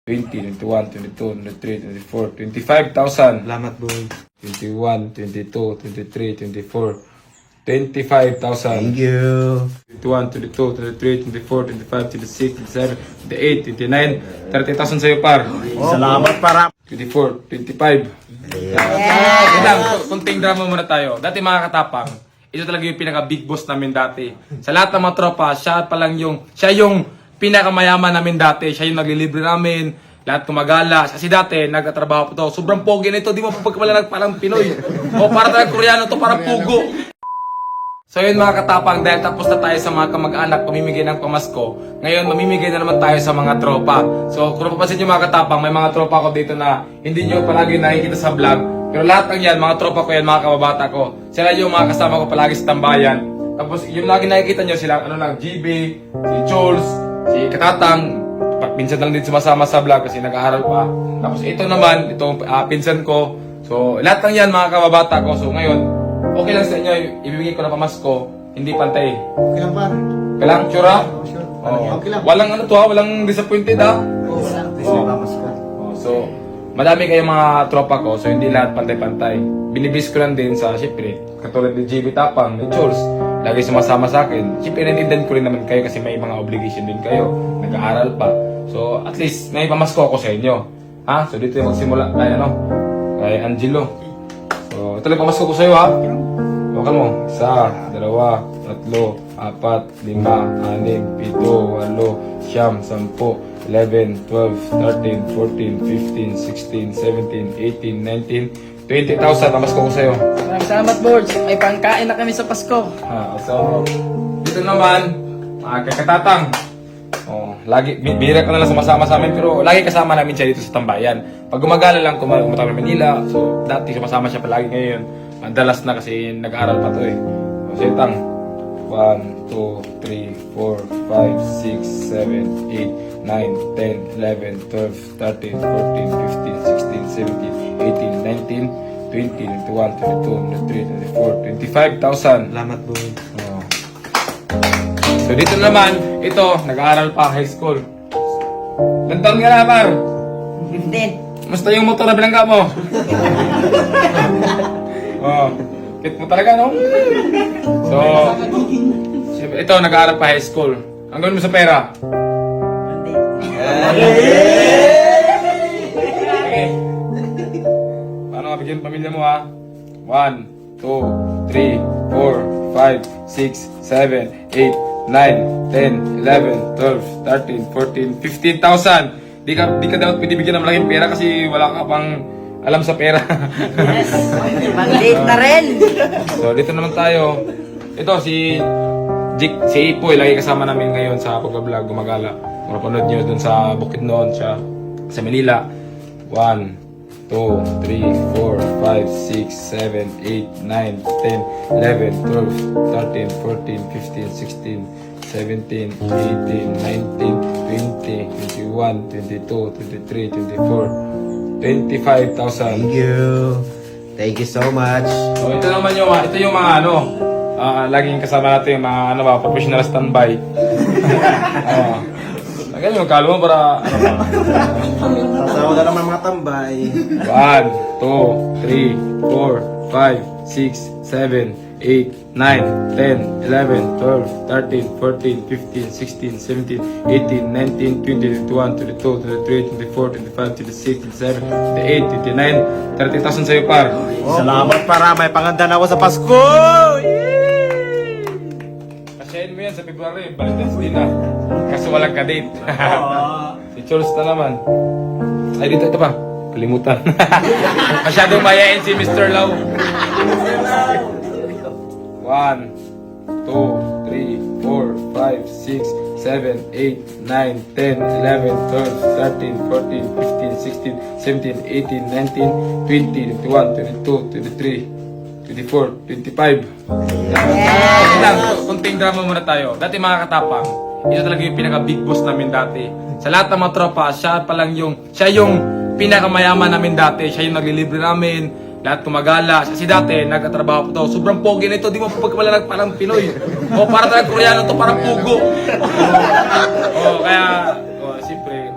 20, 21, 22, 23, 24, 25,000. Salamat, boy. 21, 22, 23, 24, 25,000. Thank you. 21, 22, 23, 24, 25, 26, 27, 28, 29, 30,000 sa'yo par. Salamat para. 24, 25. Yan lang, kunting drama muna tayo. Dati mga katapang, ito talaga yung pinaka big boss namin dati. Sa lahat ng mga tropa, siya yung pinakamayaman namin dati. Siya yung naglilibre namin, lahat kumagala. Kasi dati, nagtatrabaho po to. Sobrang pogi na ito, di mo pagkamalanag parang Pinoy. O para talaga Koreano to, parang pugo. So yun mga katapang, dahil tapos na tayo sa mga kamag-anak pamimigay ng pamasko, ngayon mamimigay na naman tayo sa mga tropa. So kung napapansin nyo mga katapang, may mga tropa ko dito na hindi nyo palagi nakikita sa vlog. Pero lahat ng yan, mga tropa ko yan, mga kababata ko. Sila yung mga kasama ko palagi sa tambayan. Tapos yung lagi nakikita nyo sila, GB, si Jules, si Katatang, pinsan lang din sumasama sa vlog kasi nag-aaral pa. Tapos ito naman, itong pinsan ko. So lahat ng yan mga kababata ko. So ngayon, okay lang sa inyo, ibibigay ko na pamasko, hindi pantay. Okay lang, par. Kailang tsura? Sure. Oh. Okay lang. Walang ano to ha, walang disappointed ha. So, madami kayong mga tropa ko, so hindi lahat pantay-pantay. Binibis ko lang din sa, syempre, katulad ni JB Tapang, ni Jules, lagi sumasama sa akin. Syempre, nanindan ko rin naman kayo kasi may mga obligation din kayo. Nag-aaral pa. So, at least, may pamasko ako sa inyo. Ha? So, dito yung magsimula kay, kay Angelo. So, ito lang pamasko ko sa'yo ha. Bakal mo. 1, 2, 3, 4, 5, 6, 7, 8, 9, 10, 11, 12, 13, 14, 15, 16, 17, 18, 19, 20, 21, 22, 23, 24, 25,000. Pamasko ko sa'yo. Maraming salamat, Boards. May pangkain na kami sa Pasko. So, dito naman, kay Katatang. Lagi, bihira ka na lang sumasama sa amin, pero lagi kasama namin siya dito sa tambayan. Pag gumagala lang, kumata kami Manila. So, dati sumasama siya palagi ngayon. Madalas na kasi nag-aaral pa to eh. So, Tang. 1, 2, 3, 4, 5, 6, 7, 8, 9, 10, 11, 12, 13, 14, 15, 16, 17, 18, 19, 20, 21, 22, 23, 24, 25,000. Salamat, boy. So dito naman, ito, nag-aaral pa high school. Ilan taon ka na, par? 15. Musta yung motor na bilangga mo? Kit mo talaga, no? So, ito, nag-aaral pa high school. Ang gawin mo sa pera? Paano nga bigyan pamilya mo, ha? 1, 2, 3, 4, 5, 6, 7, 8, 9, 10, 11, 12, 13, 14, 15,000. Di ka dapat pinibigyan ng malaking pera kasi wala ka pang alam sa pera. Yes. Mag-date na rin. So, dito naman tayo. Ito, si Ipoy, lagi kasama namin ngayon sa pag-vlog, gumagala. Kung napanood nyo dun sa Bukidnon, siya sa Manila. 1, 2, 3, 4, 5, 6, 7, 8, 9, 10, 11, 12, 13, 14, 15, 16, 17, 18, 19, 20, 21, 22, 23, 24, 25,000. Thank you. Thank you so much. So ito naman ito yung mga laging kasama natin yung mga professional standby. Ganyan yung kalo mo para Kasama na naman mga tambay. 1, 2, 3, 4, 5, 6, 7, 8, 9, 10, 11, 12, 13, 14, 15, 16, 17, 18, 19, 20, 21, 22, 23, 24, 25, 26, 27, 28, 29, 30,000 sa'yo par. Salamat para may pangandan ako sa Pasko. Kasyahin mo yan sa February, Valentine's Day na. Kaso walang ka-date. Si Charles na naman. Ay, dito, ito pa. Kalimutan. Masyadong mayain si Mr. Lau. 1, 2, 3, 4, 5, 6, 7, 8, 9, 10, 11, 12, 13, 14, 15, 16, 17, 18, 19, 20, 21, 22, 23, 24, 25,000. Lang, kunting drama muna tayo. Dati mga katapang, ito talaga yung pinaka big boss namin dati. Sa lahat ng mga tropa, siya yung pinakamayaman namin dati. Siya yung naglilibre namin. Lahat kumagala. Kasi dati, nagtatrabaho po to. Sobrang pogi na ito. Di mo pagkamalanag parang Pinoy. O para talaga Koreano to, parang pugo. Kaya, siyempre,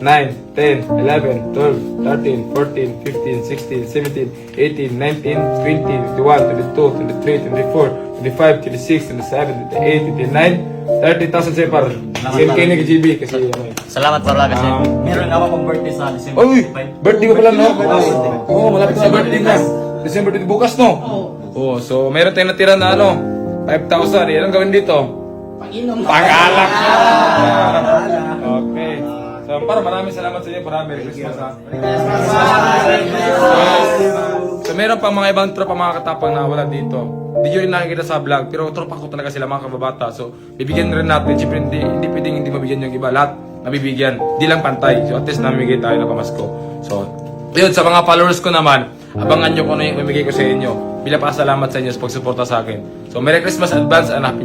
9, 10, 11, 12, 13, 14, 15, 16, 17, 18, 19, 20, 21, 22, 23, 24, 25, 26, 27, 28, 29, 30,000 sa'yo par. Same kayo ni GB kasi ano eh. Salamat pala kasi meron ako pang birthday sa December Uy! 25. Birthday ko pala no? Oo, malapit sa birthday na. December 20 bukas no? Oo. So meron tayong natira na ano? 5,000. Yan ang gawin dito. Pag-inom. Pag-alak! Okay. So, para maraming salamat sa inyo. Merry Christmas ha. So, meron pa mga ibang tropa mga katapang na wala dito. Hindi nyo rin nakikita sa vlog, pero tropa ko talaga sila mga kababata. So, bibigyan rin natin. Siyempre, hindi pwedeng hindi mabigyan yung iba. Lahat nabibigyan. Hindi lang pantay. So, at least namimigay tayo ng pamasko. So, yun, sa mga followers ko naman, abangan nyo kung ano yung mamigay ko sa inyo. Bilang pasalamat sa inyo sa pagsuporta sa akin. So, Merry Christmas advance and Happy